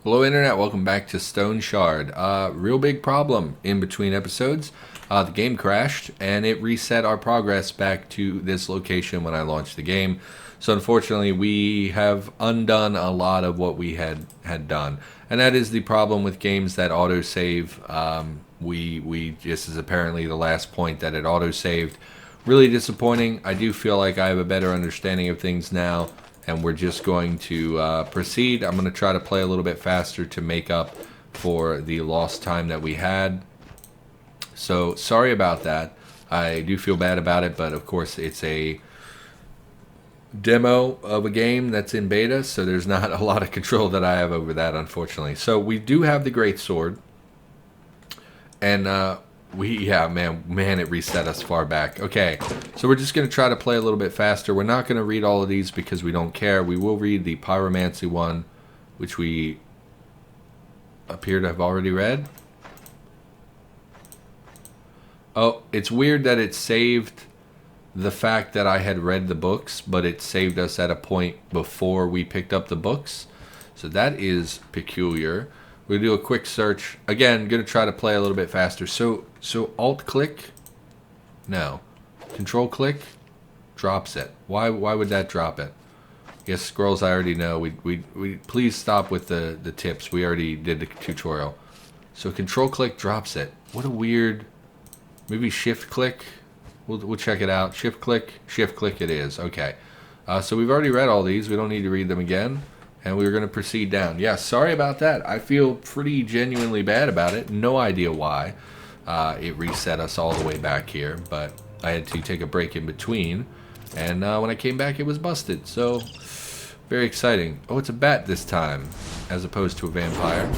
Hello Internet, welcome back to Stoneshard. Real big problem in between episodes. The game crashed and it reset our progress back to this location when I launched the game. So unfortunately we have undone a lot of what we had done. And that is the problem with games that autosave. This is apparently the last point that it autosaved. Really disappointing. I do feel like I have a better understanding of things now. And we're just going to proceed. I'm going to try to play a little bit faster to make up for the lost time that we had. So sorry about that. I do feel bad about it, but of course it's a demo of a game that's in beta, so there's not a lot of control that I have over that, unfortunately. So we do have the great sword, and man, it reset us far back. Okay, so we're just going to try to play a little bit faster. We're not going to read all of these because we don't care. We will read the pyromancy one, which we appear to have already read. Oh, it's weird that it saved the fact that I had read the books, but it saved us at a point before we picked up the books. So that is peculiar. We'll do a quick search. Again, going to try to play a little bit faster. So Alt-click? No. Control-click? Drops it. Why would that drop it? Yes, scrolls I already know. We please stop with the tips. We already did the tutorial. So Control-click drops it. What a weird... Maybe Shift-click? We'll check it out. Shift-click? Shift-click it is. Okay. So we've already read all these. We don't need to read them again. And we're going to proceed down. Yeah, sorry about that. I feel pretty genuinely bad about it. No idea why. It reset us all the way back here. But I had to take a break in between. And when I came back, it was busted. So, very exciting. Oh, it's a bat this time, as opposed to a vampire.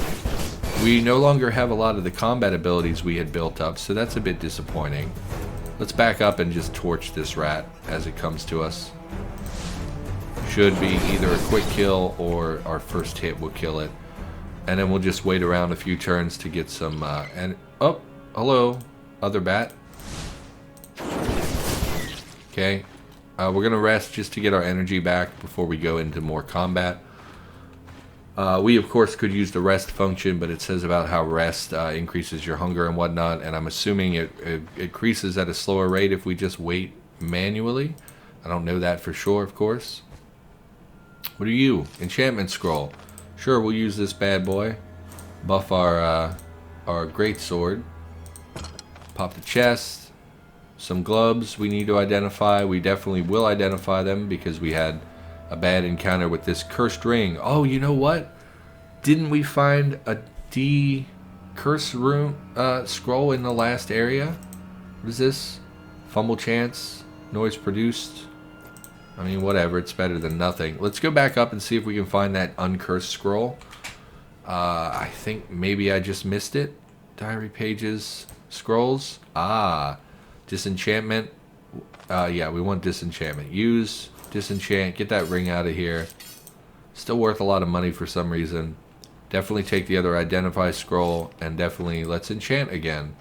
We no longer have a lot of the combat abilities we had built up, so that's a bit disappointing. Let's back up and just torch this rat as it comes to us. Should be either a quick kill or our first hit will kill it. And then we'll just wait around a few turns to get some... oh, hello, other bat. Okay, we're going to rest just to get our energy back before we go into more combat. We, of course, could use the rest function, but it says about how rest increases your hunger and whatnot. And I'm assuming it increases at a slower rate if we just wait manually. I don't know that for sure, of course. What are you? Enchantment scroll. Sure, we'll use this bad boy. Buff our great sword. Pop the chest. Some gloves we need to identify. We definitely will identify them because we had a bad encounter with this cursed ring. Oh, you know what? Didn't we find a curse room scroll in the last area? What is this? Fumble chance. Noise produced. I mean, whatever. It's better than nothing. Let's go back up and see if we can find that uncursed scroll. I think maybe I just missed it. Diary pages. Scrolls. Disenchantment. Yeah, we want disenchantment. Use. Disenchant. Get that ring out of here. Still worth a lot of money for some reason. Definitely take the other identify scroll. And definitely let's enchant again.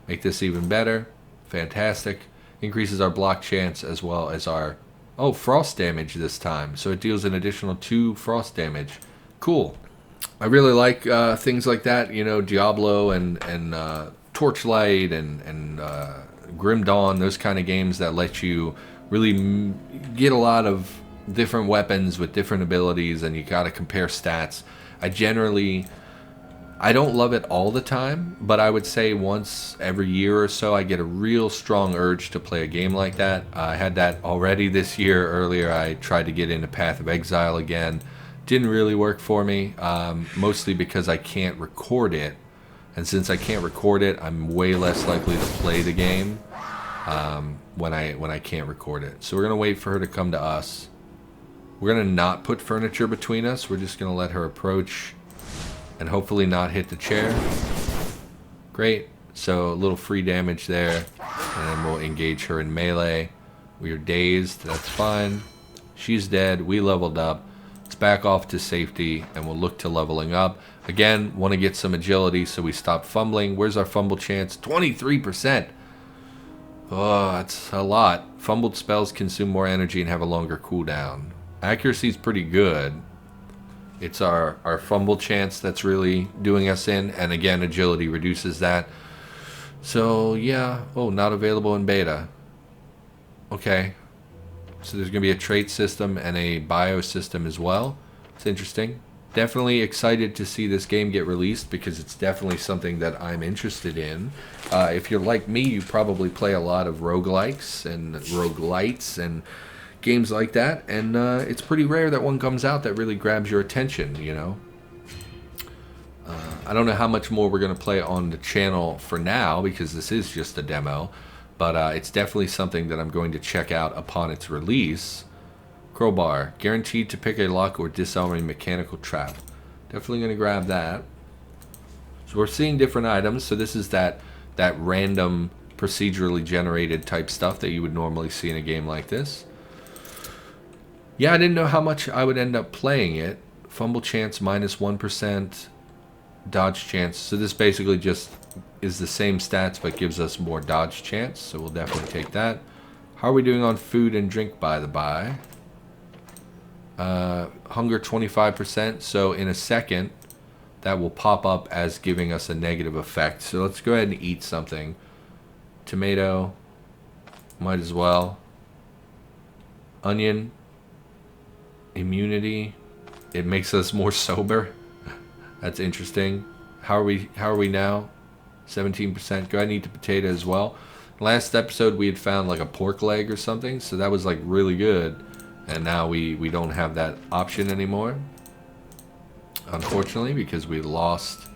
Make this even better. Fantastic. Increases our block chance as well as our... Oh, frost damage this time. So it deals an additional 2 frost damage. Cool. I really like things like that. You know, Diablo and Torchlight and Grim Dawn. Those kind of games that let you really get a lot of different weapons with different abilities. And you got to compare stats. I don't love it all the time, but I would say once every year or so I get a real strong urge to play a game like that. I had that already this year. Earlier I tried to get into Path of Exile again. Didn't really work for me, mostly because I can't record it. And since I can't record it, I'm way less likely to play the game when I can't record it. So we're going to wait for her to come to us. We're going to not put furniture between us. We're just going to let her approach and hopefully not hit the chair. Great. So a little free damage there. And then we'll engage her in melee. We are dazed. That's fine. She's dead. We leveled up. Let's back off to safety and we'll look to leveling up. Again, want to get some agility so we stop fumbling. Where's our fumble chance? 23%. Oh, that's a lot. Fumbled spells consume more energy and have a longer cooldown. Accuracy's pretty good. It's our fumble chance that's really doing us in, and again, agility reduces that. So yeah, oh, not available in beta. Okay, so there's gonna be a trait system and a bio system as well. It's interesting. Definitely excited to see this game get released because it's definitely something that I'm interested in. If you're like me, you probably play a lot of roguelikes and roguelites and games like that, and it's pretty rare that one comes out that really grabs your attention, you know. I don't know how much more we're going to play on the channel for now because this is just a demo, but it's definitely something that I'm going to check out upon its release. Crowbar, guaranteed to pick a lock or disarm a mechanical trap. Definitely going to grab that. So we're seeing different items. So this is that random procedurally generated type stuff that you would normally see in a game like this. Yeah, I didn't know how much I would end up playing it. Fumble chance minus 1%. Dodge chance. So this basically just is the same stats but gives us more dodge chance. So we'll definitely take that. How are we doing on food and drink by the by? Hunger 25%. So in a second that will pop up as giving us a negative effect. So let's go ahead and eat something. Tomato. Might as well. Onion. Immunity. It makes us more sober. That's interesting. How are we now? 17%. Go ahead and eat the potato as well. Last episode we had found like a pork leg or something, so that was like really good. And now we don't have that option anymore. Unfortunately, because we lost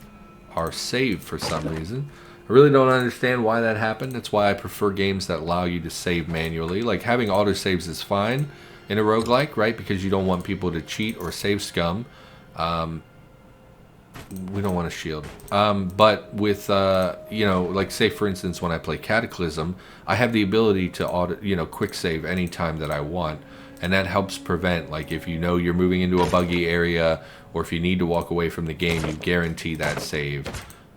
our save for some reason. I really don't understand why that happened. That's why I prefer games that allow you to save manually. Like having autosaves is fine in a roguelike, right? Because you don't want people to cheat or save scum. We don't want to shield. But with, you know, like say for instance when I play Cataclysm, I have the ability to quick save anytime that I want. And that helps prevent, like if you know you're moving into a buggy area or if you need to walk away from the game, you guarantee that save.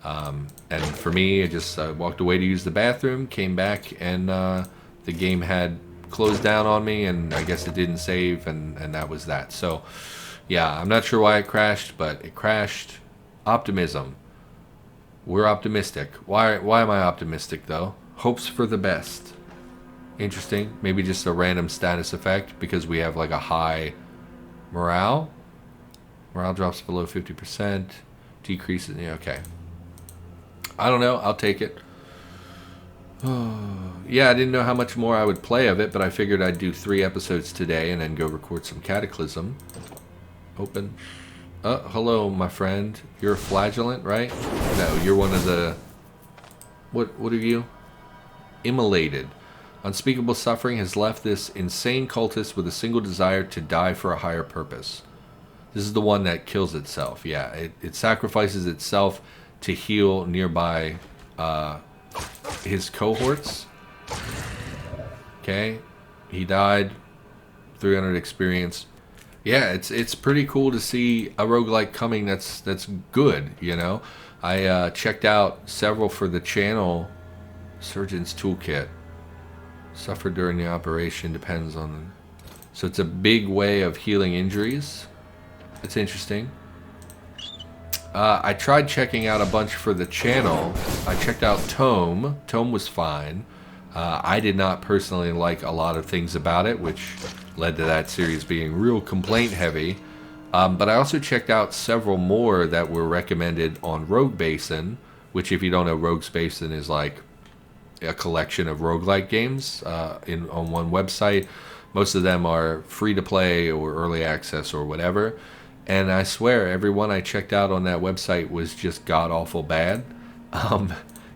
And for me, I just walked away to use the bathroom, came back, and the game had closed down on me, and I guess it didn't save, and that was that. So, yeah, I'm not sure why it crashed, but it crashed. Optimism. We're optimistic. Why am I optimistic, though? Hopes for the best. Interesting. Maybe just a random status effect because we have like a high morale. Morale drops below 50%. Decreases. Yeah, okay. I don't know. I'll take it. Yeah, I didn't know how much more I would play of it, but I figured I'd do 3 episodes today and then go record some Cataclysm. Open. Hello, my friend. You're a flagellant, right? No, you're one of the... What are you? Immolated. Unspeakable suffering has left this insane cultist with a single desire to die for a higher purpose. This is the one that kills itself. Yeah, it sacrifices itself to heal nearby his cohorts. Okay, he died. 300 experience. Yeah, it's pretty cool to see a roguelike coming that's good, you know. I checked out several for the channel. Surgeon's Toolkit. Suffered during the operation, depends on... So it's a big way of healing injuries. It's interesting. I tried checking out a bunch for the channel. I checked out Tome. Tome was fine. I did not personally like a lot of things about it, which led to that series being real complaint heavy. But I also checked out several more that were recommended on Rogue Basin, which if you don't know, Rogue's Basin is like a collection of roguelike games on one website. Most of them are free to play or early access or whatever. And I swear, every one I checked out on that website was just god-awful bad.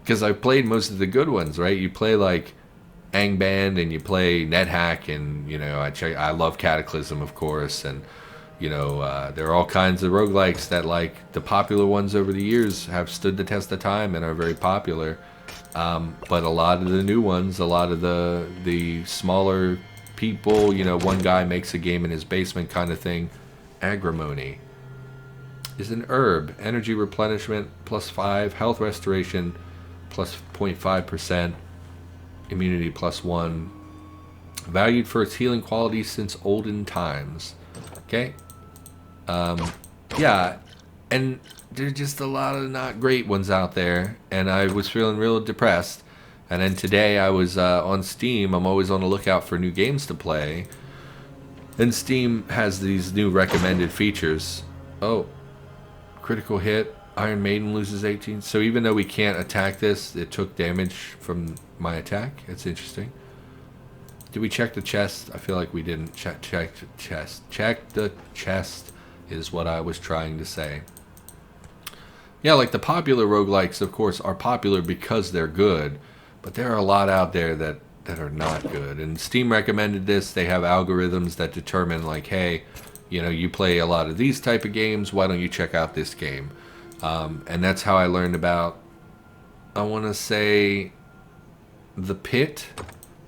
Because I played most of the good ones, right? You play like Angband and you play NetHack, and you know I love Cataclysm, of course, and you know there are all kinds of roguelikes that, like the popular ones over the years, have stood the test of time and are very popular. But a lot of the new ones, a lot of the smaller people, you know, one guy makes a game in his basement kind of thing. Agrimony is an herb. Energy replenishment +5, health restoration +0.5%, immunity +1. Valued for its healing qualities since olden times. Okay. Yeah, and there's just a lot of not great ones out there, and I was feeling real depressed. And then today I was on Steam. I'm always on the lookout for new games to play, and Steam has these new recommended features. Oh, critical hit. Iron Maiden loses 18. So even though we can't attack this, it took damage from my attack. It's interesting. Did we check the chest? I feel like we didn't check the chest. Check the chest is what I was trying to say. Yeah, like the popular roguelikes, of course, are popular because they're good. But there are a lot out there that are not good. And Steam recommended this. They have algorithms that determine, like, hey, you know, you play a lot of these type of games. Why don't you check out this game? And that's how I learned about, I want to say, The Pit.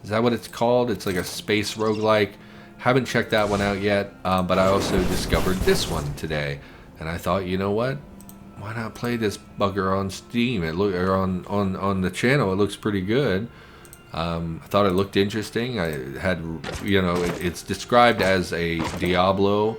Is that what it's called? It's like a space roguelike. Haven't checked that one out yet, but I also discovered this one today. And I thought, you know what? Why not play this bugger on Steam? It look or on the channel. It looks pretty good. I thought it looked interesting. I had, you know, it's described as a Diablo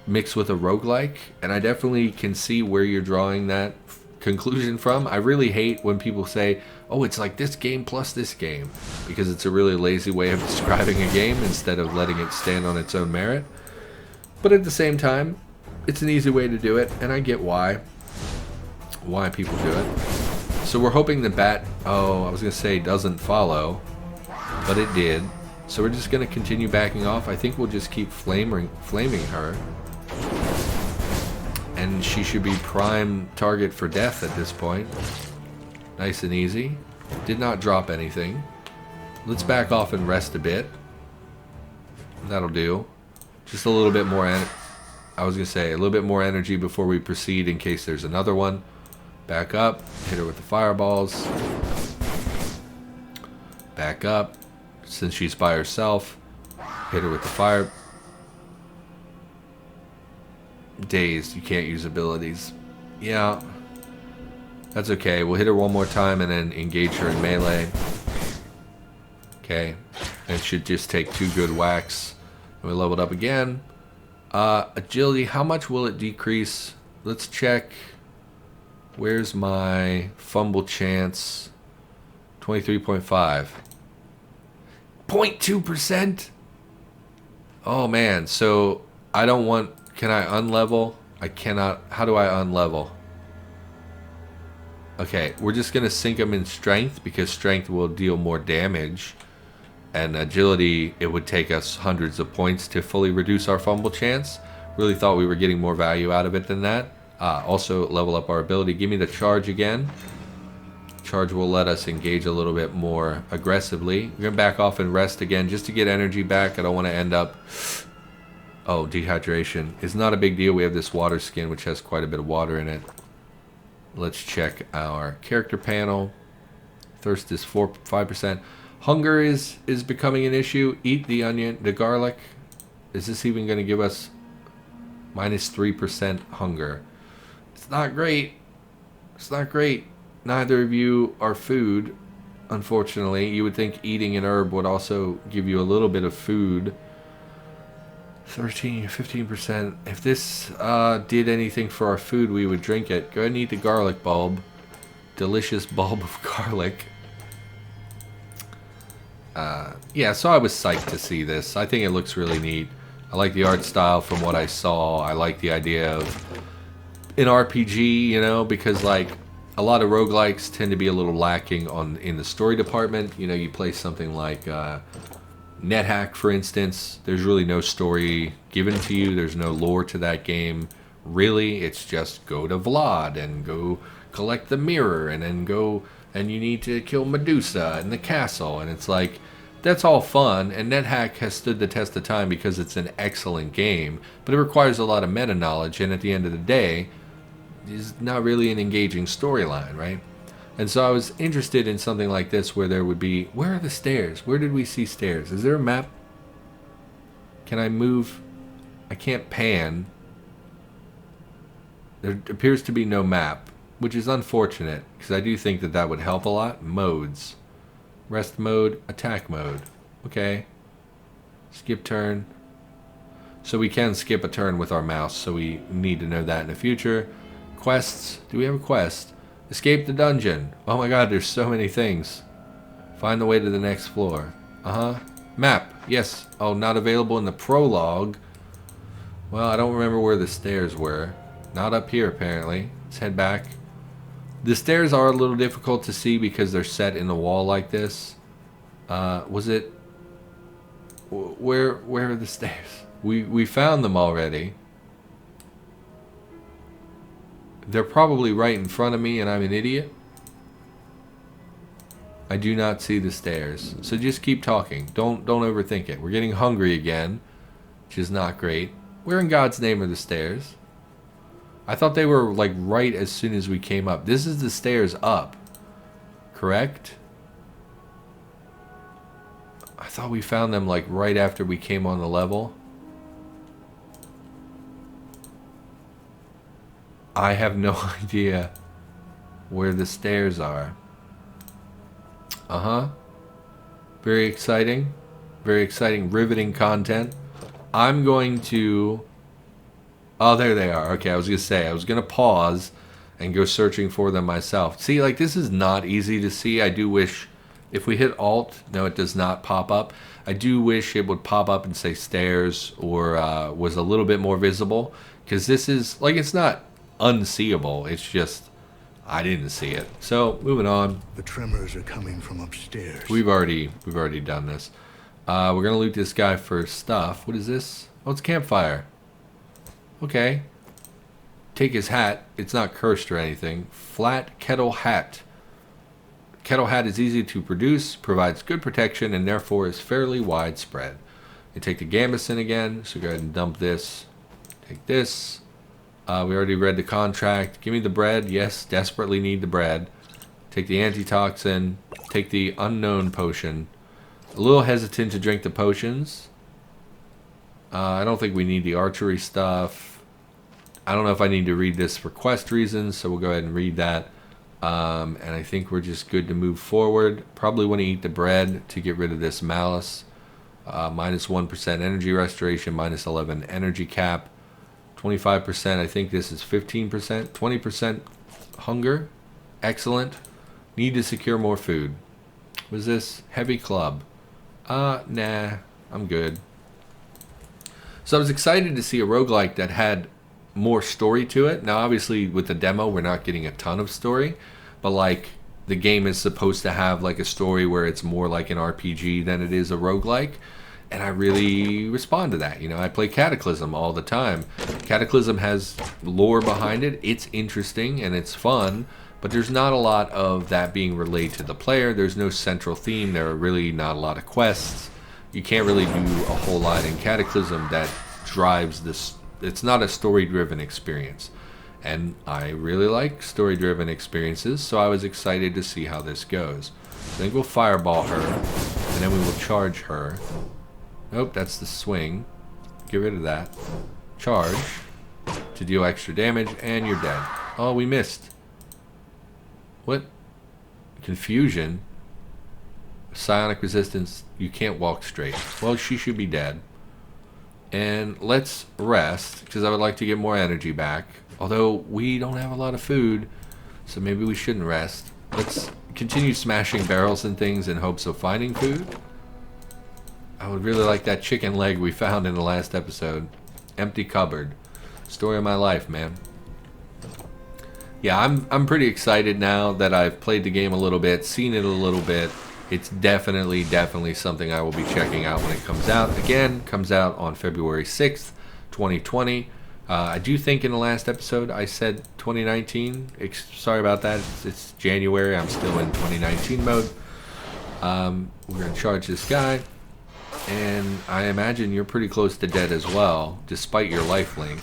mixed with a roguelike, and I definitely can see where you're drawing that conclusion from. I really hate when people say, oh, it's like this game plus this game, because it's a really lazy way of describing a game instead of letting it stand on its own merit. But at the same time, it's an easy way to do it, and I get why people do it. So we're hoping the bat, oh, I was going to say doesn't follow, but it did. So we're just going to continue backing off. I think we'll just keep flaming her. And she should be prime target for death at this point. Nice and easy. Did not drop anything. Let's back off and rest a bit. That'll do. Just a little bit more, I was going to say, a little bit more energy before we proceed in case there's another one. Back up. Hit her with the fireballs. Back up. Since she's by herself, hit her with the fire. Dazed. You can't use abilities. Yeah. That's okay. We'll hit her one more time and then engage her in melee. Okay. It should just take 2 good whacks. And we leveled up again. Agility. How much will it decrease? Let's check. Where's my fumble chance? 23.5. 0.2%? Oh man. So I don't want... Can I unlevel? I cannot. How do I unlevel? Okay, we're just going to sink them in strength because strength will deal more damage. And agility, it would take us hundreds of points to fully reduce our fumble chance. Really thought we were getting more value out of it than that. Also, level up our ability. Give me the charge again. Charge will let us engage a little bit more aggressively. We're going to back off and rest again just to get energy back. I don't want to end up... Oh, dehydration. It's not a big deal. We have this water skin, which has quite a bit of water in it. Let's check our character panel. Thirst is 5%. Hunger is becoming an issue. Eat the onion, the garlic. Is this even going to give us minus 3% hunger? It's not great. It's not great. Neither of you are food, unfortunately. You would think eating an herb would also give you a little bit of food. 15%. If this did anything for our food, we would drink it. Go ahead and eat the garlic bulb. Delicious bulb of garlic. Yeah, so I was psyched to see this. I think it looks really neat. I like the art style from what I saw. I like the idea of an RPG, you know, because like a lot of roguelikes tend to be a little lacking in the story department. You know, you play something like NetHack, for instance, there's really no story given to you. There's no lore to that game. Really, it's just go to Vlad and go collect the mirror and then go and you need to kill Medusa in the castle. And it's like, that's all fun. And NetHack has stood the test of time because it's an excellent game. But it requires a lot of meta knowledge. And at the end of the day, it's not really an engaging storyline, right? And so I was interested in something like this where there would be... Where are the stairs? Where did we see stairs? Is there a map? Can I move? I can't pan. There appears to be no map, which is unfortunate, because I do think that would help a lot. Modes. Rest mode, attack mode. Okay. Skip turn. So we can skip a turn with our mouse, so we need to know that in the future. Quests. Do we have a quest? Escape the dungeon. Oh my god, there's so many things. Find the way to the next floor. Map. Yes. Oh, not available in the prologue. Well, I don't remember where the stairs were. Not up here, apparently. Let's head back. The stairs are a little difficult to see because they're set in the wall like this. Was it... Where are the stairs? We found them already. They're probably right in front of me and I'm an idiot. I do not see the stairs. So just keep talking. Don't overthink it. We're getting hungry again, which is not great. Where in God's name are the stairs? I thought they were like right as soon as we came up. This is the stairs up. Correct? I thought we found them like right after we came on the level. I have no idea where the stairs are. Very exciting. Very exciting, riveting content. I'm going to... Oh, there they are. Okay, I was going to say, I was going to pause and go searching for them myself. See, like, this is not easy to see. I do wish, if we hit Alt, no, it does not pop up. I do wish it would pop up and say stairs or was a little bit more visible. Because this is, like, it's not unseeable. It's just, I didn't see it. So, moving on. The tremors are coming from upstairs. We've already done this. We're going to loot this guy for stuff. What is this? Oh, it's a campfire. Okay. Take his hat. It's not cursed or anything. Flat kettle hat. Kettle hat is easy to produce, provides good protection, and therefore is fairly widespread. You take the gambeson again, so go ahead and dump this. Take this. We already read the contract. Give me the bread. Yes, desperately need the bread. Take the antitoxin. Take the unknown potion. A little hesitant to drink the potions. I don't think we need the archery stuff. I don't know if I need to read this for quest reasons, so we'll go ahead and read that. And I think we're just good to move forward. Probably want to eat the bread to get rid of this malice. Minus 1% energy restoration, minus 11 energy cap. 25%, I think this is 15%. 20% hunger. Excellent. Need to secure more food. Was this heavy club? Nah, I'm good. So I was excited to see a roguelike that had more story to it. Now, obviously, with the demo, we're not getting a ton of story. But, like, the game is supposed to have, like, a story where it's more like an RPG than it is a roguelike. And I really respond to that. You know, I play Cataclysm all the time. Cataclysm has lore behind it. It's interesting and it's fun. But there's not a lot of that being relayed to the player. There's no central theme. There are really not a lot of quests. You can't really do a whole lot in Cataclysm that drives this. It's not a story-driven experience. And I really like story-driven experiences, so I was excited to see how this goes. I think we'll fireball her, and then we will charge her. Nope, that's the swing. Get rid of that. Charge to deal extra damage, and you're dead. Oh, we missed. What? Confusion. Psionic resistance. You can't walk straight. Well, she should be dead. And let's rest, because I would like to get more energy back. Although we don't have a lot of food, so maybe we shouldn't rest. Let's continue smashing barrels and things in hopes of finding food. I would really like that chicken leg we found in the last episode. Empty cupboard. Story of my life, man. Yeah, I'm pretty excited now that I've played the game a little bit, seen it a little bit. It's definitely something I will be checking out when it comes out. Again, comes out on February 6th, 2020. I do think in the last episode I said 2019. Sorry about that. It's January. I'm still in 2019 mode. We're going to charge this guy. And I imagine you're pretty close to dead as well, despite your lifelink.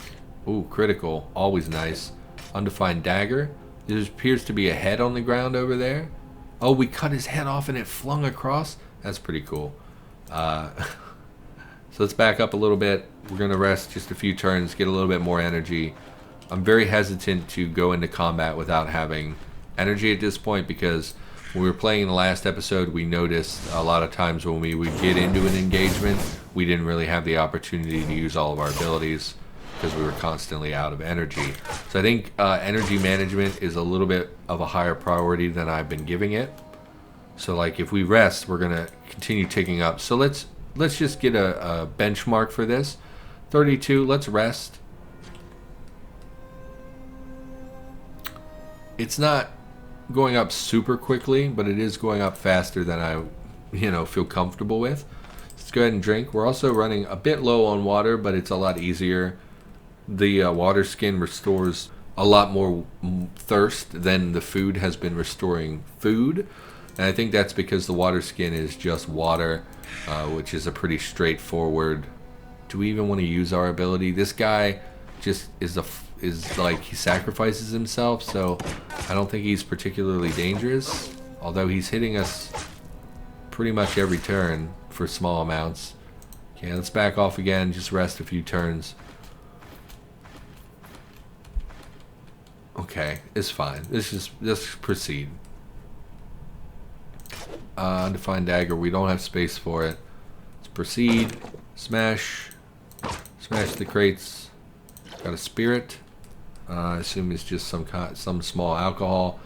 Ooh, critical. Always nice. Undefined dagger. There appears to be a head on the ground over there. Oh, we cut his head off and it flung across? That's pretty cool. So let's back up a little bit. We're going to rest just a few turns, get a little bit more energy. I'm very hesitant to go into combat without having energy at this point because When we were playing in the last episode, we noticed a lot of times when we would get into an engagement, we didn't really have the opportunity to use all of our abilities because we were constantly out of energy. So I think energy management is a little bit of a higher priority than I've been giving it. So like if we rest, we're gonna continue ticking up. So let's just get a benchmark for this. 32, let's rest. It's not going up super quickly, but it is going up faster than I, feel comfortable with. Let's go ahead and drink. We're also running a bit low on water, but it's a lot easier. The water skin restores a lot more thirst than the food has been restoring food. And I think that's because the water skin is just water, which is a pretty straightforward. Do we even want to use our ability? This guy just is like he sacrifices himself, so I don't think he's particularly dangerous. Although he's hitting us pretty much every turn for small amounts. Okay, let's back off again. Just rest a few turns. Okay, it's fine. Let's proceed. Undefined dagger. We don't have space for it. Let's proceed. Smash the crates. Got a spirit. I assume it's just some small alcohol.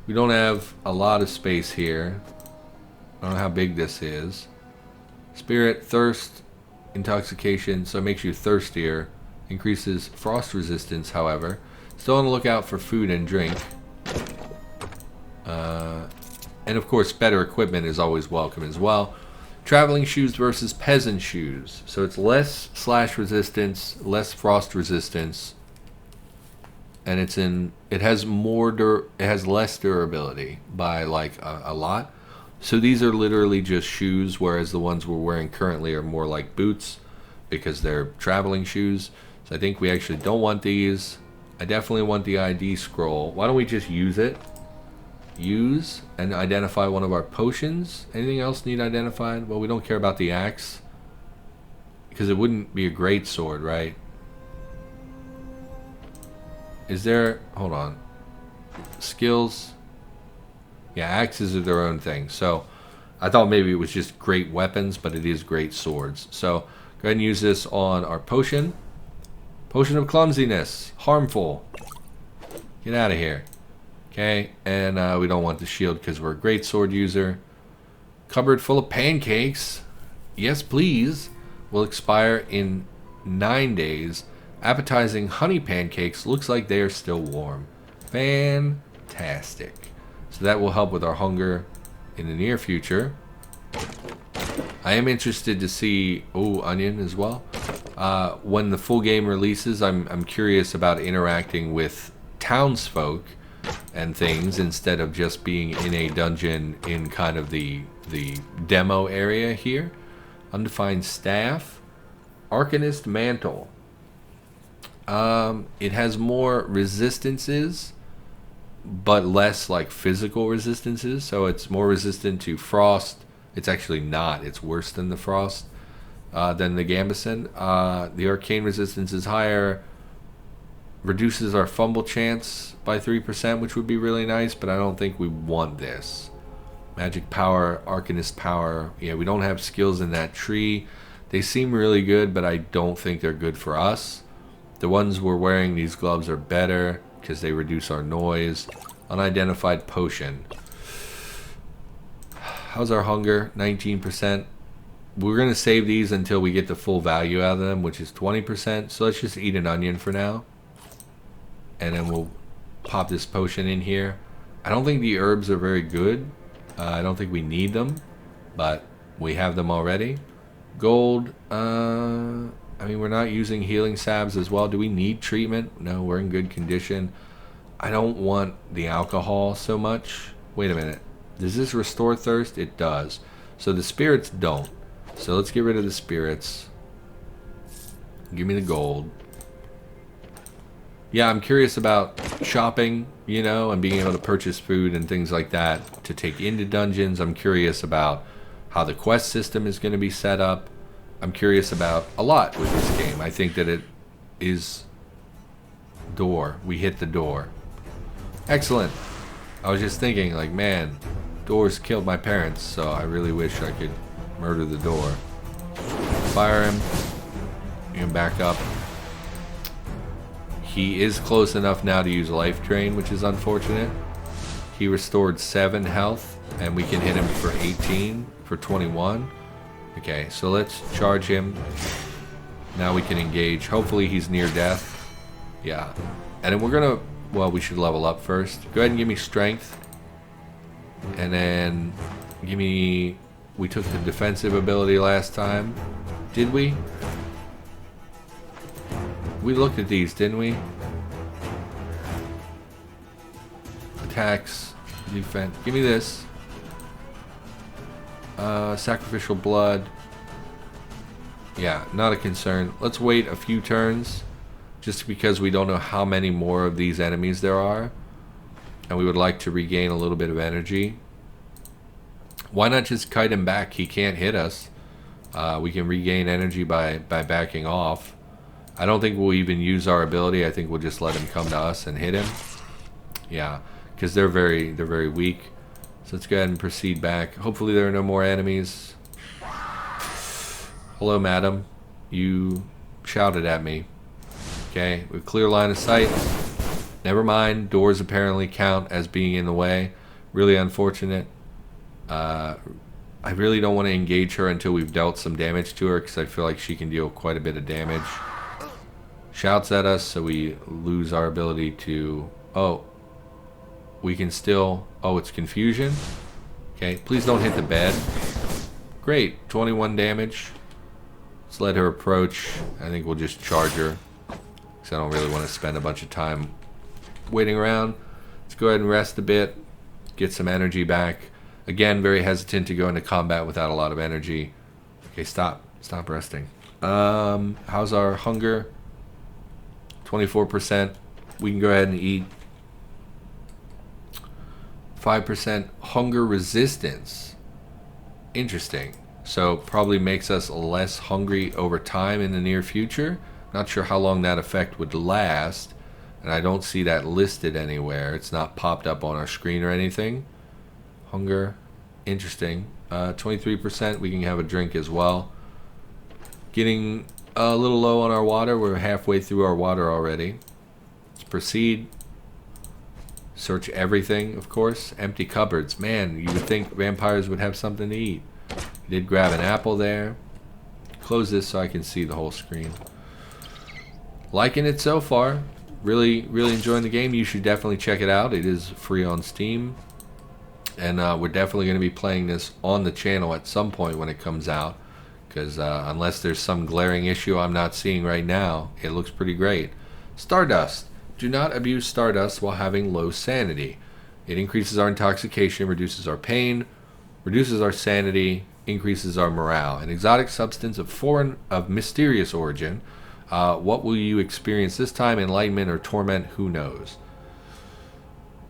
We don't have a lot of space here. I don't know how big this is. Spirit, thirst, intoxication, so it makes you thirstier. Increases frost resistance, however. Still on the lookout for food and drink. And of course, better equipment is always welcome as well. Traveling shoes versus peasant shoes. So it's less slash resistance, less frost resistance, and it has less durability by like a lot. So these are literally just shoes, whereas the ones we're wearing currently are more like boots because they're traveling shoes. So I think we actually don't want these. I definitely want the ID scroll. Why don't we just use it? Use and identify one of our potions. Anything else need identified? Well, we don't care about the axe because it wouldn't be a great sword, right? Is there... Hold on. Skills. Yeah, axes are their own thing. So I thought maybe it was just great weapons, but it is great swords. So go ahead and use this on our potion. Potion of clumsiness. Harmful. Get out of here. Okay, and we don't want the shield because we're a great sword user. Cupboard full of pancakes. Yes, please. Will expire in 9 days. Appetizing honey pancakes. Looks like they are still warm. Fantastic. So that will help with our hunger in the near future. I am interested to see... Oh, onion as well. When the full game releases, I'm curious about interacting with townsfolk and things instead of just being in a dungeon in kind of the demo area here. Undefined staff. Arcanist mantle. It has more resistances, but less like physical resistances. So it's more resistant to frost. It's actually not. It's worse than the frost than the gambeson. The arcane resistance is higher. Reduces our fumble chance by 3%, which would be really nice, but I don't think we want this. Magic power, arcanist power. Yeah, we don't have skills in that tree. They seem really good, but I don't think they're good for us. The ones we're wearing, these gloves, are better because they reduce our noise. Unidentified potion. How's our hunger? 19%. We're going to save these until we get the full value out of them, which is 20%. So let's just eat an onion for now. And then we'll pop this potion in here. I don't think the herbs are very good. I don't think we need them, but we have them already. Gold. I mean, we're not using healing salves as well. Do we need treatment? No, we're in good condition. I don't want the alcohol so much. Wait a minute. Does this restore thirst? It does. So the spirits don't. So let's get rid of the spirits. Give me the gold. Yeah, I'm curious about shopping, and being able to purchase food and things like that to take into dungeons. I'm curious about how the quest system is going to be set up. I'm curious about a lot with this game. I think that it is... Door. We hit the door. Excellent. I was just thinking, like, man, Doors killed my parents, so I really wish I could murder the door. Fire him. Get him back up. He is close enough now to use life drain, which is unfortunate. He restored 7 health, and we can hit him for 18, for 21. Okay, so let's charge him. Now we can engage. Hopefully he's near death. Yeah. And then we're gonna, well, we should level up first. Go ahead and give me strength. And then give me, we took the defensive ability last time. Did we? We looked at these, didn't we? Attacks, defense. Give me this. Sacrificial blood. Yeah, not a concern. Let's wait a few turns, just because we don't know how many more of these enemies there are, and we would like to regain a little bit of energy. Why not just kite him back? He can't hit us. We can regain energy by backing off. I don't think we'll even use our ability. I think we'll just let him come to us and hit him. Yeah, because they're very weak. So let's go ahead and proceed back. Hopefully there are no more enemies. Hello, madam. You shouted at me. Okay, we have clear line of sight. Never mind. Doors apparently count as being in the way. Really unfortunate. I really don't want to engage her until we've dealt some damage to her, because I feel like she can deal quite a bit of damage. Shouts at us, so we lose our ability to... Oh. We can still... Oh, it's confusion? Okay, please don't hit the bed. Great, 21 damage. Let's let her approach. I think we'll just charge her, because I don't really want to spend a bunch of time waiting around. Let's go ahead and rest a bit. Get some energy back. Again, very hesitant to go into combat without a lot of energy. Okay, stop. Stop resting. How's our hunger? 24%. We can go ahead and eat. 5% hunger resistance. Interesting. So probably makes us less hungry over time in the near future. Not sure how long that effect would last. And I don't see that listed anywhere. It's not popped up on our screen or anything. Hunger. Interesting. 23%. We can have a drink as well. Getting a little low on our water. We're halfway through our water already. Let's proceed. Search everything, of course. Empty cupboards. Man, you would think vampires would have something to eat. Did grab an apple there. Close this so I can see the whole screen. Liking it so far. Really enjoying the game. You should definitely check it out. It is free on Steam. And we're definitely going to be playing this on the channel at some point when it comes out. Because unless there's some glaring issue I'm not seeing right now, it looks pretty great. Stardust. Do not abuse Stardust while having low sanity. It increases our intoxication, reduces our pain, reduces our sanity, increases our morale. An exotic substance of mysterious origin. What will you experience this time? Enlightenment or torment? Who knows?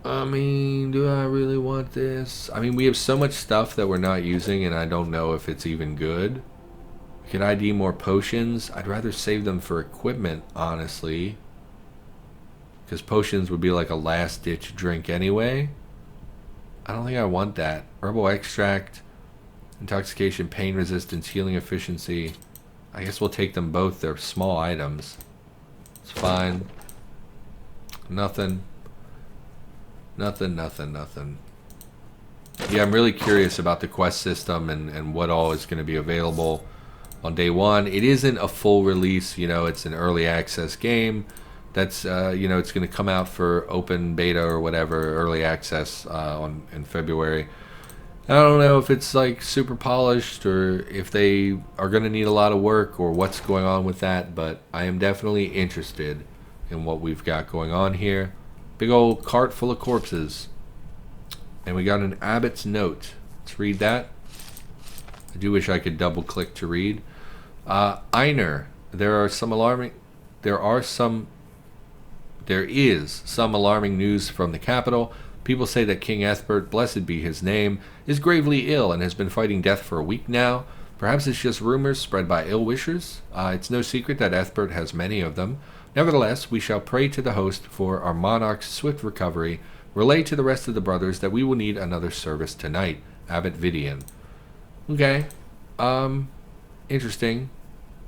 I mean, do I really want this? I mean, we have so much stuff that we're not using, and I don't know if it's even good. Could ID more potions? I'd rather save them for equipment, honestly. Because potions would be like a last-ditch drink anyway. I don't think I want that. Herbal extract, intoxication, pain resistance, healing efficiency. I guess we'll take them both. They're small items. It's fine. Nothing. Nothing. Yeah, I'm really curious about the quest system and what all is going to be available on day one. It isn't a full release, you know, it's an early access game. That's, you know, it's going to come out for open beta or whatever, early access in February. I don't know if it's like super polished or if they are going to need a lot of work or what's going on with that, but I am definitely interested in what we've got going on here. Big old cart full of corpses. And we got an Abbot's Note. Let's read that. I do wish I could double click to read. Einar, there is some alarming news from the capital. People say that King Ethbert, blessed be his name, is gravely ill and has been fighting death for a week now. Perhaps it's just rumors spread by ill-wishers. It's no secret that Ethbert has many of them. Nevertheless, we shall pray to the host for our monarch's swift recovery. Relay to the rest of the brothers that we will need another service tonight. Abbot Vidian. Okay. Interesting.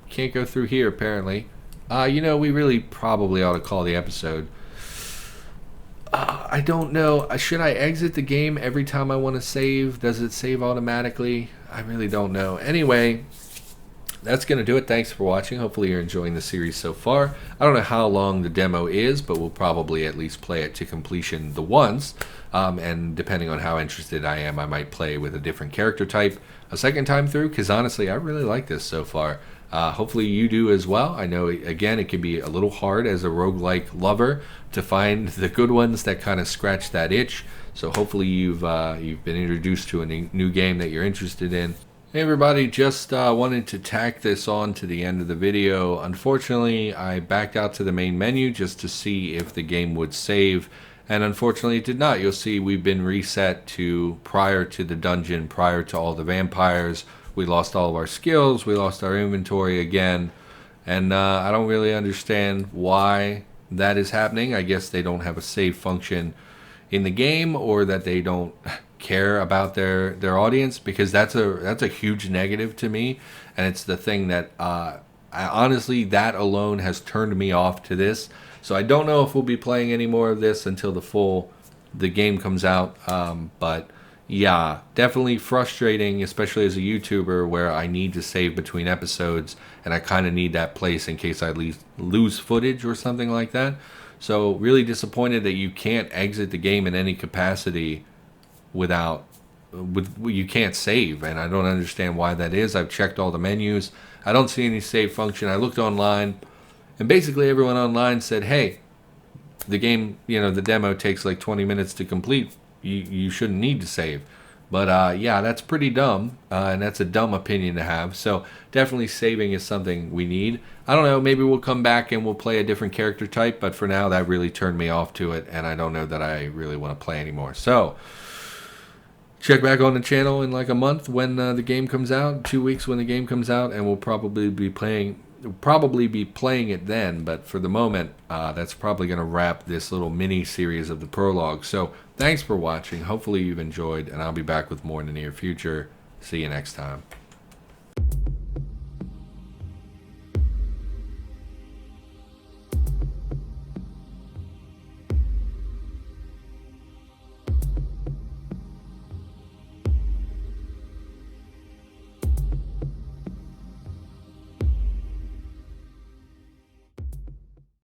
Can't go through here, apparently. We really probably ought to call the episode. I don't know. Should I exit the game every time I want to save? Does it save automatically? I really don't know. Anyway, that's going to do it. Thanks for watching. Hopefully you're enjoying the series so far. I don't know how long the demo is, but we'll probably at least play it to completion the once. And depending on how interested I am, I might play with a different character type a second time through, because honestly, I really like this so far. Hopefully you do as well. I know, again, it can be a little hard as a roguelike lover to find the good ones that kind of scratch that itch. So hopefully you've been introduced to a new game that you're interested in. Hey everybody, just wanted to tack this on to the end of the video. Unfortunately, I backed out to the main menu just to see if the game would save, and unfortunately it did not. You'll see we've been reset to prior to the dungeon, prior to all the vampires. We lost all of our skills, we lost our inventory again, and I don't really understand why that is happening. I guess they don't have a save function in the game, or that they don't care about their audience, because that's a huge negative to me, and it's the thing that honestly, that alone has turned me off to this. So I don't know if we'll be playing any more of this until the game comes out, but yeah, definitely frustrating, especially as a YouTuber where I need to save between episodes, and I kind of need that place in case I lose footage or something like that. So really disappointed that you can't exit the game in any capacity you can't save, and I don't understand why that is. I've checked all the menus. I don't see any save function. I looked online, and basically everyone online said, hey, the game, the demo takes like 20 minutes to complete. You shouldn't need to save. But yeah, that's pretty dumb, and that's a dumb opinion to have. So definitely saving is something we need. I don't know, maybe we'll come back and we'll play a different character type, but for now that really turned me off to it, and I don't know that I really want to play anymore. So check back on the channel in like a month when the game comes out, 2 weeks when the game comes out, and we'll probably be playing it then. But for the moment, that's probably going to wrap this little mini series of the prologue. So thanks for watching. Hopefully you've enjoyed, and I'll be back with more in the near future. See you next time.